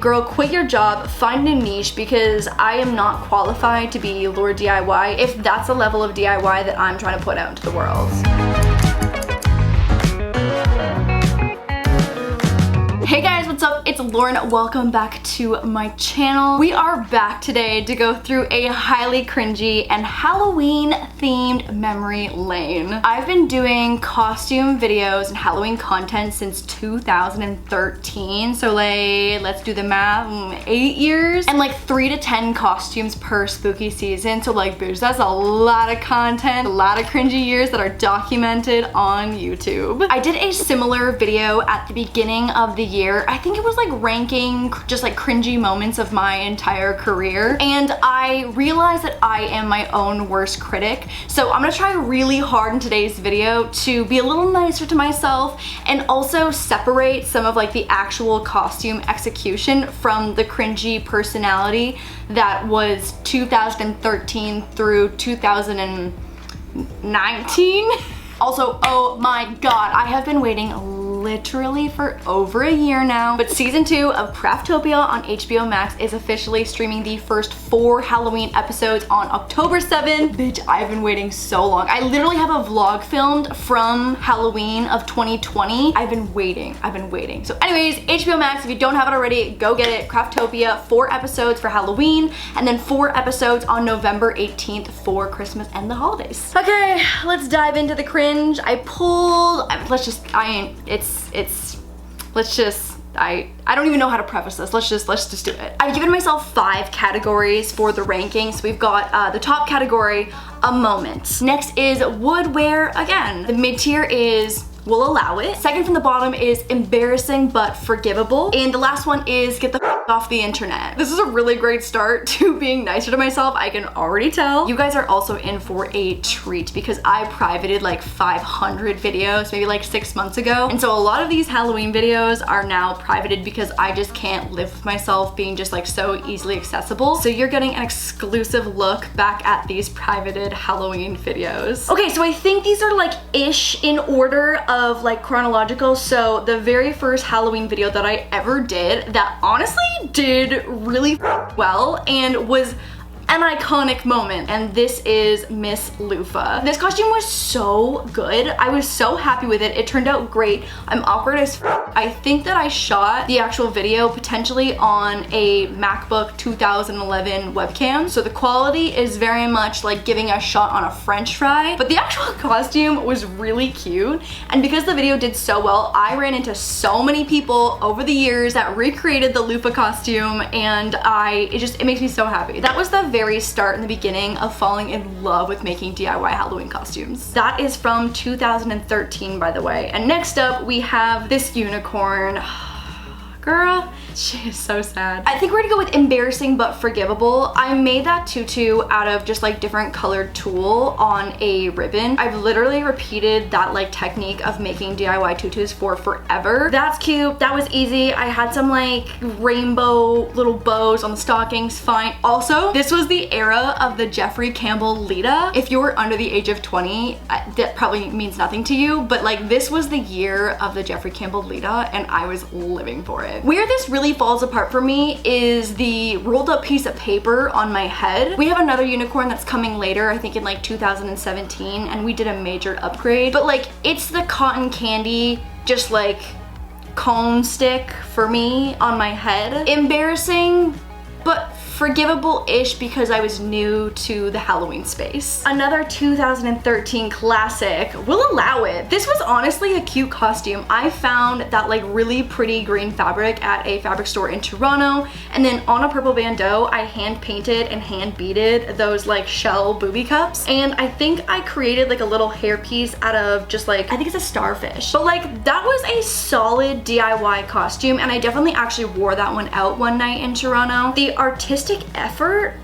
Girl, quit your job, find a niche, because I am not qualified to be laurDIY if that's the level of DIY that I'm trying to put out into the world. Hey guys, what's up? It's Lauren. Welcome back to my channel. We are back today to go through a highly cringy and Halloween themed memory lane. I've been doing costume videos and Halloween content since 2013, so like, let's do the math, 8 years, and like 3 to 10 costumes per spooky season. So like, bitch, that's a lot of content, a lot of cringy years that are documented on YouTube. I did a similar video at the beginning of the year. I think it was like ranking just like cringy moments of my entire career, and I realized that I am my own worst critic. So I'm gonna try really hard in today's video to be a little nicer to myself and also separate some of like the actual costume execution from the cringy personality that was 2013 through 2019. Also, oh my god, I have been waiting literally for over a year now, but season 2 of Craftopia on HBO Max is officially streaming the first 4 Halloween episodes on October 7th. Bitch, I've been waiting so long. I literally have a vlog filmed from Halloween of 2020. I've been waiting. So anyways, HBO Max, if you don't have it already, go get it. Craftopia, 4 episodes for Halloween, and then 4 episodes on November 18th for Christmas and the holidays. Okay, let's dive into the cringe. I don't even know how to preface this. Let's just do it. I've given myself 5 categories for the rankings. We've got the top category, a moment. Next is would wear again. The mid tier is will allow it. Second from the bottom is embarrassing but forgivable. And the last one is get the f off the internet. This is a really great start to being nicer to myself, I can already tell. You guys are also in for a treat because I privated like 500 videos maybe like 6 months ago. And so a lot of these Halloween videos are now privated because I just can't live with myself being just like so easily accessible. So you're getting an exclusive look back at these privated Halloween videos. Okay, so I think these are like ish in order of like chronological. So the very first Halloween video that I ever did that honestly did really well and was an iconic moment, and this is Miss Loofah. This costume was so good. I was so happy with it. It turned out great. I'm awkward as f. I think that I shot the actual video potentially on a MacBook 2011 webcam, so the quality is very much like giving a shot on a french fry, but the actual costume was really cute. And because the video did so well, I ran into so many people over the years that recreated the Loofah costume, and it makes me so happy. That was the very start in the beginning of falling in love with making DIY Halloween costumes. That is from 2013, by the way. And next up we have this unicorn. Girl, she is so sad. I think we're gonna go with embarrassing but forgivable. I made that tutu out of just like different colored tulle on a ribbon. I've literally repeated that like technique of making DIY tutus for forever. That's cute, that was easy. I had some like rainbow little bows on the stockings, fine. Also, this was the era of the Jeffrey Campbell Lita. If you were under the age of 20, that probably means nothing to you, but like this was the year of the Jeffrey Campbell Lita and I was living for it. Where this really falls apart for me is the rolled up piece of paper on my head. We have another unicorn that's coming later, I think in like 2017, and we did a major upgrade, but like it's the cotton candy, just like cone stick for me on my head. Embarrassing, but forgivable-ish because I was new to the Halloween space. Another 2013 classic, will allow it. This was honestly a cute costume. I found that like really pretty green fabric at a fabric store in Toronto, and then on a purple bandeau, I hand painted and hand beaded those like shell booby cups, and I think I created like a little hairpiece out of just like, I think it's a starfish. But like that was a solid DIY costume, and I definitely actually wore that one out one night in Toronto. The artistic effort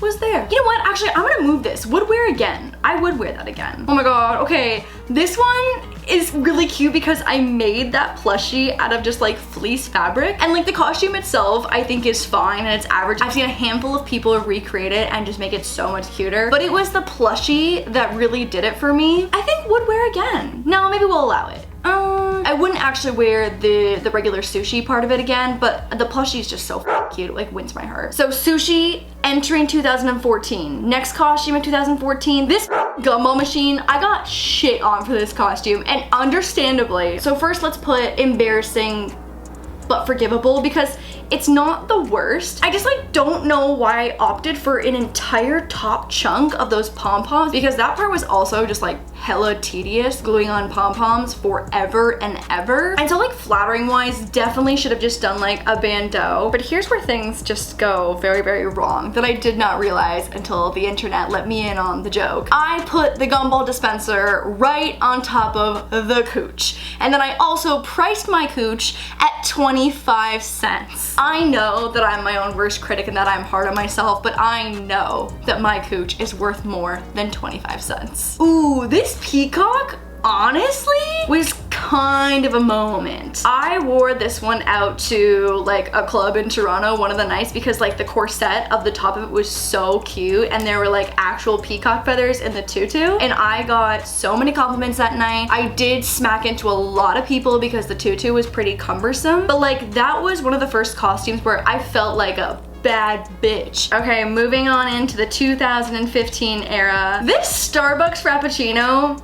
was there. You know what? Actually, I'm gonna move this. Would wear again. I would wear that again. Oh my god. Okay, this one is really cute because I made that plushie out of just like fleece fabric, and like the costume itself I think is fine and it's average. I've seen a handful of people recreate it and just make it so much cuter, but it was the plushie that really did it for me. I think would wear again. No, maybe we'll allow it. I wouldn't actually wear the regular sushi part of it again, but the plushie is just so cute, it like wins my heart. So sushi entering 2014. Next costume in 2014, this gumball machine. I got shit on for this costume, and understandably. So first let's put embarrassing but forgivable, because it's not the worst. I just like don't know why I opted for an entire top chunk of those pom-poms, because that part was also just like hella tedious, gluing on pom-poms forever and ever. And so like flattering wise, definitely should have just done like a bandeau. But here's where things just go very, very wrong that I did not realize until the internet let me in on the joke. I put the gumball dispenser right on top of the cooch. And then I also priced my cooch at 25 cents. I know that I'm my own worst critic and that I'm hard on myself, but I know that my cooch is worth more than 25 cents. Ooh, this peacock honestly was kind of a moment. I wore this one out to like a club in Toronto one of the nights because like the corset of the top of it was so cute, and there were like actual peacock feathers in the tutu, and I got so many compliments that night. I did smack into a lot of people because the tutu was pretty cumbersome, but like that was one of the first costumes where I felt like a bad bitch. Okay, moving on into the 2015 era. This Starbucks Frappuccino,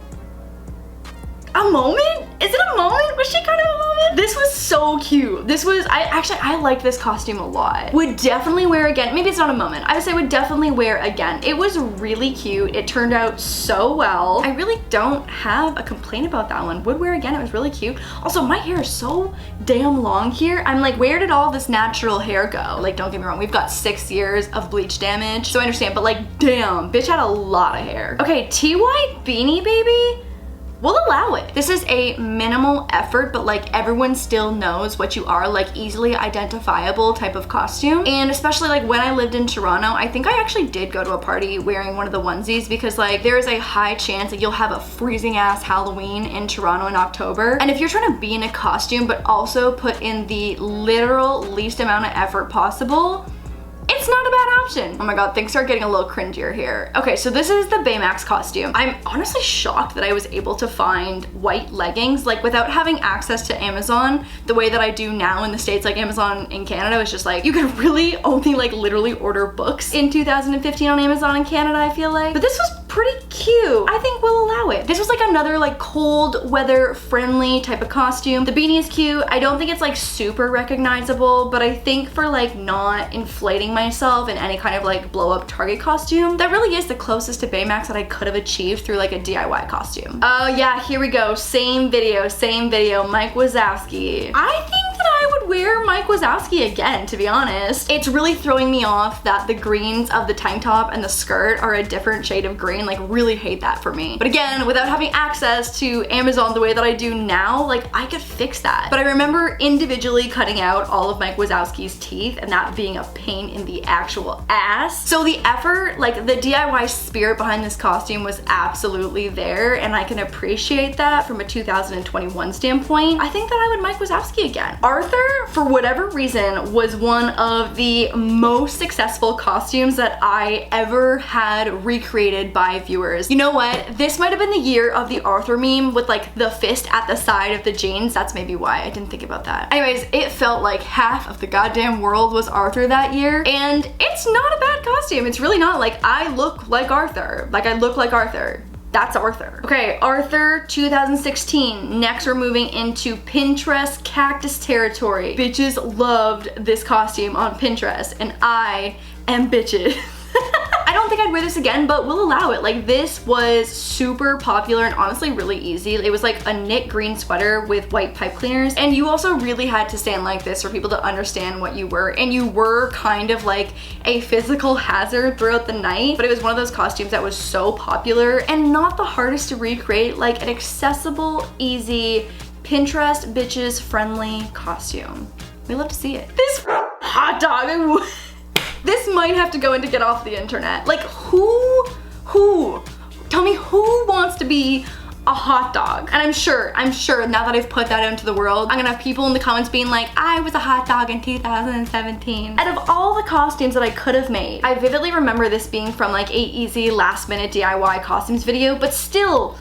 a moment? Is it a moment? Was she kind of a moment? This was so cute. This was, I liked this costume a lot. Would definitely wear again. Maybe it's not a moment. I would say would definitely wear again. It was really cute. It turned out so well. I really don't have a complaint about that one. Would wear again. It was really cute. Also, my hair is so damn long here. I'm like, where did all this natural hair go? Like, don't get me wrong. We've got 6 years of bleach damage, so I understand, but like, damn, bitch had a lot of hair. Okay, TY Beanie Baby. We'll allow it. This is a minimal effort, but like everyone still knows what you are, like easily identifiable type of costume. And especially like when I lived in Toronto, I think I actually did go to a party wearing one of the onesies, because like there is a high chance that you'll have a freezing ass Halloween in Toronto in October. And if you're trying to be in a costume, but also put in the literal least amount of effort possible, it's not a bad option. Oh my god, things start getting a little cringier here. Okay, so this is the Baymax costume. I'm honestly shocked that I was able to find white leggings, like without having access to Amazon the way that I do now in the States. Like Amazon in Canada is just like, you could really only like literally order books in 2015 on Amazon in Canada, I feel like. But this was pretty cute. I think we'll allow it. This was like another like cold weather friendly type of costume. The beanie is cute. I don't think it's like super recognizable, but I think for like not inflating myself in any kind of like blow up Target costume, that really is the closest to Baymax that I could have achieved through like a DIY costume. Oh yeah, here we go. Same video, Mike Wazowski. I think that I would wear Mike Wazowski again, to be honest. It's really throwing me off that the greens of the tank top and the skirt are a different shade of green. Like, really hate that for me. But again, without having access to Amazon the way that I do now, like I could fix that. But I remember individually cutting out all of Mike Wazowski's teeth and that being a pain in the actual ass. So the effort, like the DIY spirit behind this costume was absolutely there, and I can appreciate that from a 2021 standpoint. I think that I would Mike Wazowski again. Arthur, for whatever reason, was one of the most successful costumes that I ever had recreated by viewers. You know what? This might have been the year of the Arthur meme with like the fist at the side of the jeans. That's maybe why I didn't think about that. Anyways, it felt like half of the goddamn world was Arthur that year, and it's not a bad costume. It's really not. Like, I look like Arthur. Like, I look like Arthur. That's Arthur. Okay, Arthur 2016. Next, we're moving into Pinterest cactus territory. Bitches loved this costume on Pinterest, and I am bitches. I don't think I'd wear this again, but we'll allow it. Like, this was super popular and honestly really easy. It was like a knit green sweater with white pipe cleaners, and you also really had to stand like this for people to understand what you were, and you were kind of like a physical hazard throughout the night. But it was one of those costumes that was so popular and not the hardest to recreate, like an accessible, easy, Pinterest bitches friendly costume. We love to see it. This hot dog, this might have to go in to get off the internet. Like, who, tell me who wants to be a hot dog? And I'm sure now that I've put that out into the world, I'm gonna have people in the comments being like, I was a hot dog in 2017. Out of all the costumes that I could have made, I vividly remember this being from like a easy last minute DIY costumes video, but still,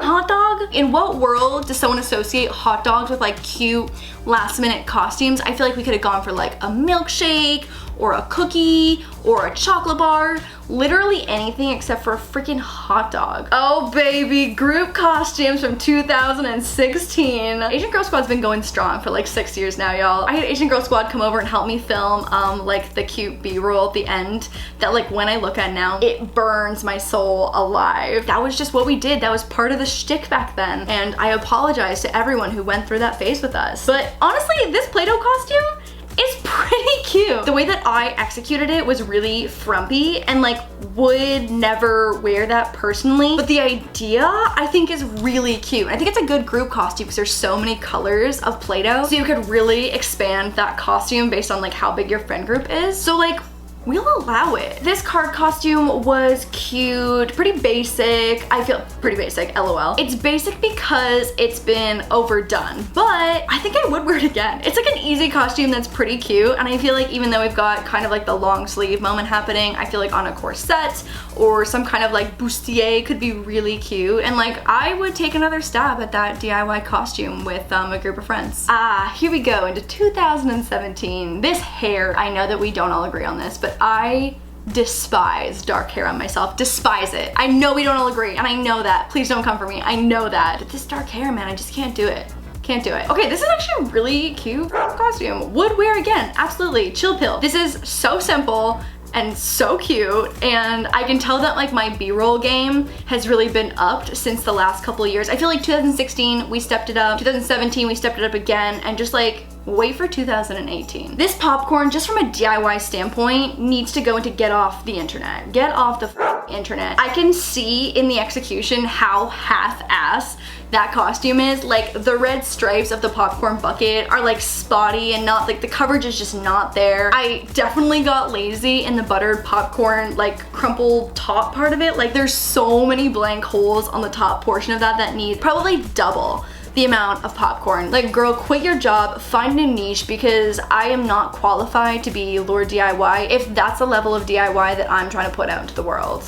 hot dog? In what world does someone associate hot dogs with like cute last minute costumes? I feel like we could have gone for like a milkshake or a cookie or a chocolate bar, literally anything except for a freaking hot dog. Oh baby, group costumes from 2016. Asian Girl Squad's been going strong for like 6 years now, y'all. I had Asian Girl Squad come over and help me film like the cute B-roll at the end that like when I look at now, it burns my soul alive. That was just what we did. That was part of the shtick back then. And I apologize to everyone who went through that phase with us. But honestly, this Play-Doh costume is pretty cute. The way that I executed it was really frumpy and like would never wear that personally. But the idea I think is really cute. I think it's a good group costume because there's so many colors of Play-Doh. So you could really expand that costume based on like how big your friend group is. So like, we'll allow it. This card costume was cute, pretty basic. I feel pretty basic, LOL. It's basic because it's been overdone, but I think I would wear it again. It's like an easy costume that's pretty cute, and I feel like even though we've got kind of like the long sleeve moment happening, I feel like on a corset or some kind of like bustier could be really cute, and like I would take another stab at that DIY costume with a group of friends. Here we go into 2017. This hair, I know that we don't all agree on this, but I despise dark hair on myself. Despise it. I know we don't all agree, and I know that. Please don't come for me. I know that. But this dark hair, man, I just can't do it. Can't do it. Okay, this is actually a really cute costume. Would wear again, absolutely. Chill pill. This is so simple and so cute, and I can tell that like my B-roll game has really been upped since the last couple of years. I feel like 2016 we stepped it up, 2017 we stepped it up again, and just like wait for 2018. This popcorn, just from a DIY standpoint, needs to go into get off the internet. Get off the internet. I can see in the execution how half-ass that costume is. Like the red stripes of the popcorn bucket are like spotty and not like the coverage is just not there. I definitely got lazy in the buttered popcorn like crumpled top part of it. Like there's so many blank holes on the top portion of that needs probably double the amount of popcorn. Like girl, quit your job, find a niche, because I am not qualified to be laurDIY if that's the level of DIY that I'm trying to put out into the world.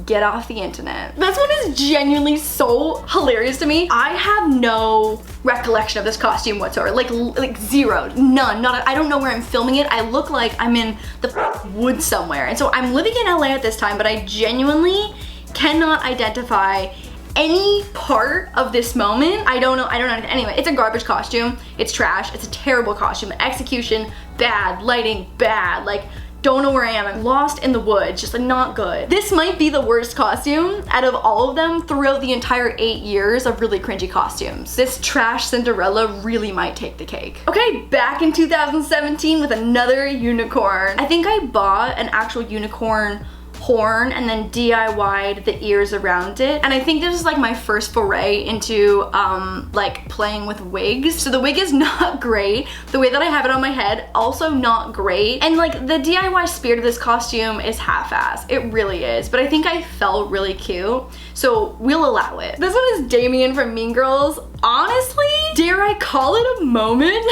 Get off the internet. This one is genuinely so hilarious to me. I have no recollection of this costume whatsoever. Like zero, none, not. I don't know where I'm filming it. I look like I'm in the woods somewhere. And so I'm living in LA at this time, but I genuinely cannot identify any part of this moment. I don't know. Anyway, it's a garbage costume. It's trash. It's a terrible costume. Execution, bad. Lighting, bad. Like, don't know where I am. I'm lost in the woods. Just like not good. This might be the worst costume out of all of them throughout the entire 8 years of really cringy costumes. This trash Cinderella really might take the cake. Okay, back in 2017 with another unicorn. I think I bought an actual unicorn horn and then DIY'd the ears around it, and I think this is like my first foray into like playing with wigs. So the wig is not great. The way that I have it on my head, also not great, and like the DIY spirit of this costume is half-ass. It really is, but I think I felt really cute, so we'll allow it. This one is Damien from Mean Girls. Honestly, dare I call it a moment?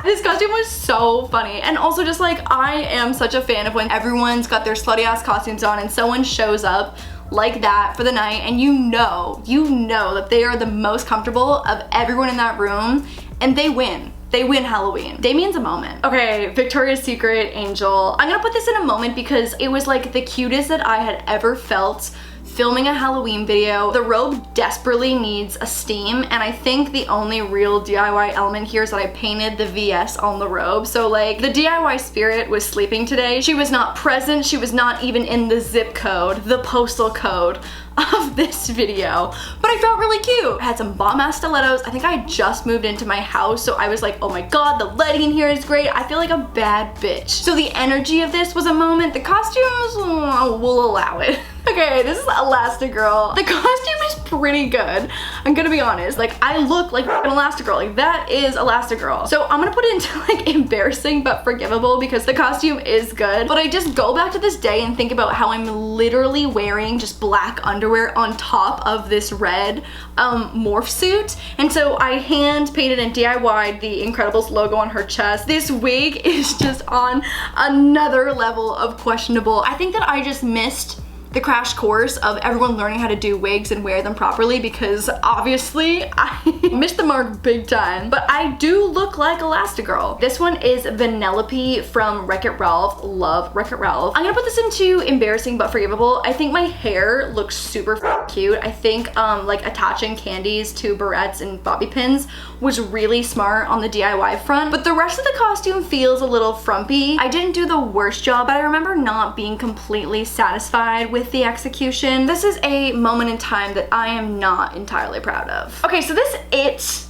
This costume was so funny, and also just like I am such a fan of when everyone's got their slutty ass costumes on and someone shows up like that for the night, and you know that they are the most comfortable of everyone in that room, and they win. They win Halloween. Damien's a moment. Okay, Victoria's Secret Angel. I'm gonna put this in a moment because it was like the cutest that I had ever felt filming a Halloween video. The robe desperately needs a steam, and I think the only real DIY element here is that I painted the VS on the robe. So like the DIY spirit was sleeping today. She was not present. She was not even in the zip code, the postal code of this video, but I felt really cute. I had some bomb ass stilettos. I think I had just moved into my house, so I was like, oh my god, the lighting in here is great. I feel like a bad bitch. So the energy of this was a moment. The costumes, we'll allow it. Okay, this is Elastigirl. The costume is pretty good. I'm gonna be honest. Like, I look like an Elastigirl. Like, that is Elastigirl. So I'm gonna put it into like embarrassing but forgivable because the costume is good. But I just go back to this day and think about how I'm literally wearing just black underwear on top of this red morph suit. And so I hand painted and DIY'd the Incredibles logo on her chest. This wig is just on another level of questionable. I think that I just missed the crash course of everyone learning how to do wigs and wear them properly, because obviously I missed the mark big time, but I do look like Elastigirl. This one is Vanellope from Wreck-It Ralph. Love Wreck-It Ralph. I'm gonna put this into embarrassing but forgivable. I think my hair looks super cute. I think like attaching candies to barrettes and bobby pins was really smart on the DIY front, but the rest of the costume feels a little frumpy. I didn't do the worst job, but I remember not being completely satisfied with the execution. This is a moment in time that I am not entirely proud of. Okay, so this it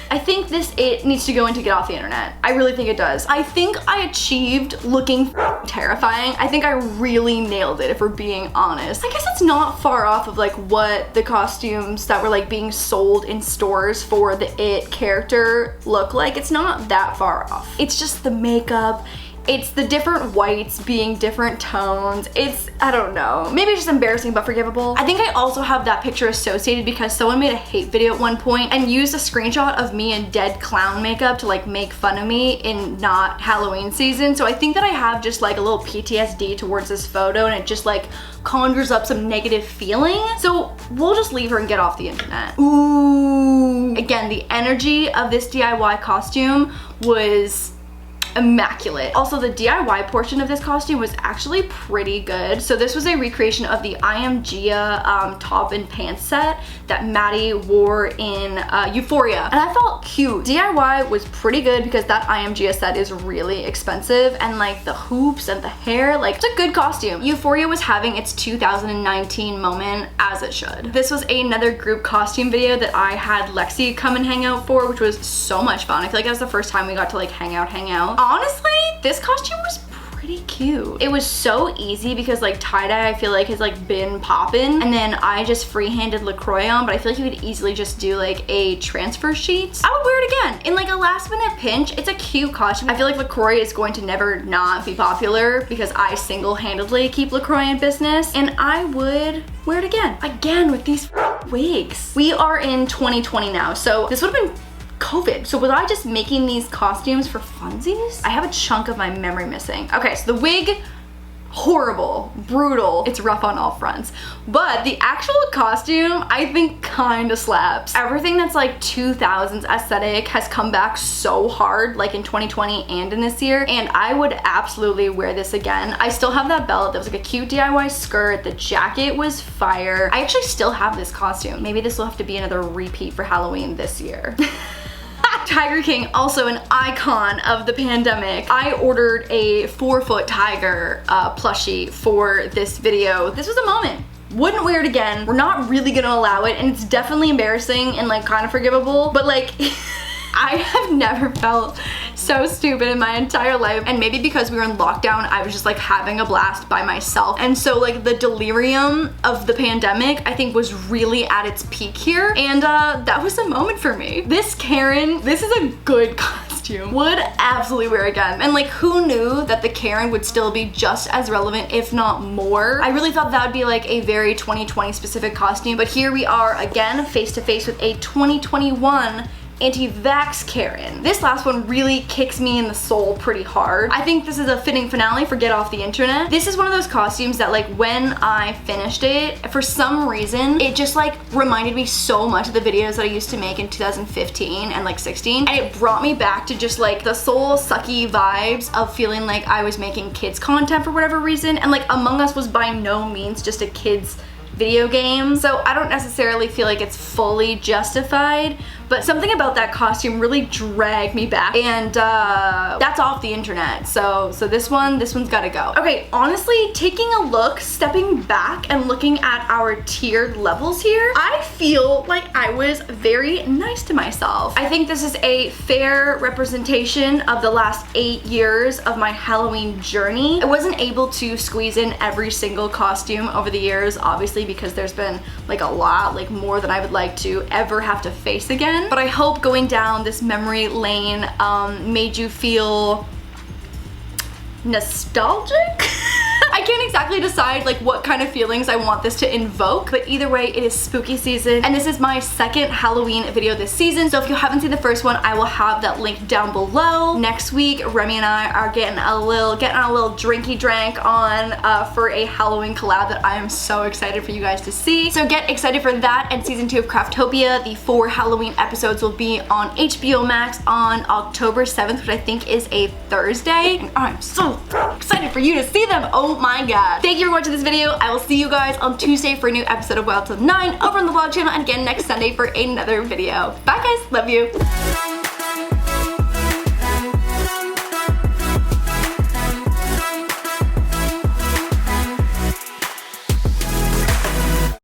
I think this it needs to go into get off the internet. I really think it does. I think I achieved looking terrifying. I think I really nailed it, if we're being honest. I guess it's not far off of like what the costumes that were like being sold in stores for the It character look like. It's not that far off. It's just the makeup. It's the different whites being different tones. It's, I don't know, maybe just embarrassing but forgivable. I think I also have that picture associated because someone made a hate video at one point and used a screenshot of me in dead clown makeup to like make fun of me in not Halloween season. So I think that I have just like a little PTSD towards this photo, and it just like conjures up some negative feeling. So we'll just leave her and get off the internet. Ooh. Again, the energy of this DIY costume was immaculate. Also, the DIY portion of this costume was actually pretty good. So this was a recreation of the I Am Gia top and pants set that Maddie wore in Euphoria, and I felt cute. DIY was pretty good because that I Am Gia set is really expensive, and like the hoops and the hair, like it's a good costume. Euphoria was having its 2019 moment, as it should. This was another group costume video that I had Lexi come and hang out for, which was so much fun. I feel like that was the first time we got to like hang out. Honestly, this costume was pretty cute. It was so easy because like tie-dye I feel like has like been poppin', and then I just free-handed LaCroix on, but I feel like you could easily just do like a transfer sheet. I would wear it again in like a last minute pinch. It's a cute costume. I feel like LaCroix is going to never not be popular because I single-handedly keep LaCroix in business, and I would wear it again with these wigs. We are in 2020 now, so this would have been COVID. So was I just making these costumes for funsies? I have a chunk of my memory missing. Okay, so the wig, horrible, brutal. It's rough on all fronts. But the actual costume, I think kind of slaps. Everything that's like 2000s aesthetic has come back so hard, like in 2020 and in this year, and I would absolutely wear this again. I still have that belt. That was like a cute DIY skirt. The jacket was fire. I actually still have this costume. Maybe this will have to be another repeat for Halloween this year. Tiger King, also an icon of the pandemic. I ordered a 4-foot tiger plushie for this video. This was a moment. Wouldn't wear it again. We're not really gonna allow it, and it's definitely embarrassing and like kind of forgivable, but like I have never felt so stupid in my entire life. And maybe because we were in lockdown, I was just like having a blast by myself. And so like the delirium of the pandemic, I think, was really at its peak here. And that was a moment for me. This Karen, this is a good costume. Would absolutely wear again. And like, who knew that the Karen would still be just as relevant, if not more? I really thought that would be like a very 2020 specific costume, but here we are again, face to face with a 2021 anti-vax Karen. This last one really kicks me in the soul pretty hard. I think this is a fitting finale for Get Off the Internet. This is one of those costumes that like when I finished it, for some reason, it just like reminded me so much of the videos that I used to make in 2015 and like 16. And it brought me back to just like the soul sucky vibes of feeling like I was making kids content for whatever reason. And like Among Us was by no means just a kids video game, so I don't necessarily feel like it's fully justified, but something about that costume really dragged me back, and that's off the internet. So this one's gotta go. Okay, honestly, taking a look, stepping back and looking at our tiered levels here, I feel like I was very nice to myself. I think this is a fair representation of the last 8 years of my Halloween journey. I wasn't able to squeeze in every single costume over the years, obviously, because there's been like a lot, like more than I would like to ever have to face again. But I hope going down this memory lane made you feel nostalgic? I can't exactly decide like what kind of feelings I want this to invoke, but either way, it is spooky season, and this is my second Halloween video this season. So if you haven't seen the first one, I will have that link down below. Next week, Remy and I are getting a little drinky drank on for a Halloween collab that I am so excited for you guys to see. So get excited for that. And season 2 of Craftopia, the 4 Halloween episodes will be on HBO Max on October 7th, which I think is a Thursday. And I'm so excited for you to see them. Oh my god. Thank you for watching this video. I will see you guys on Tuesday for a new episode of Wild Till 9 over on the vlog channel, and again next Sunday for another video. Bye guys, love you.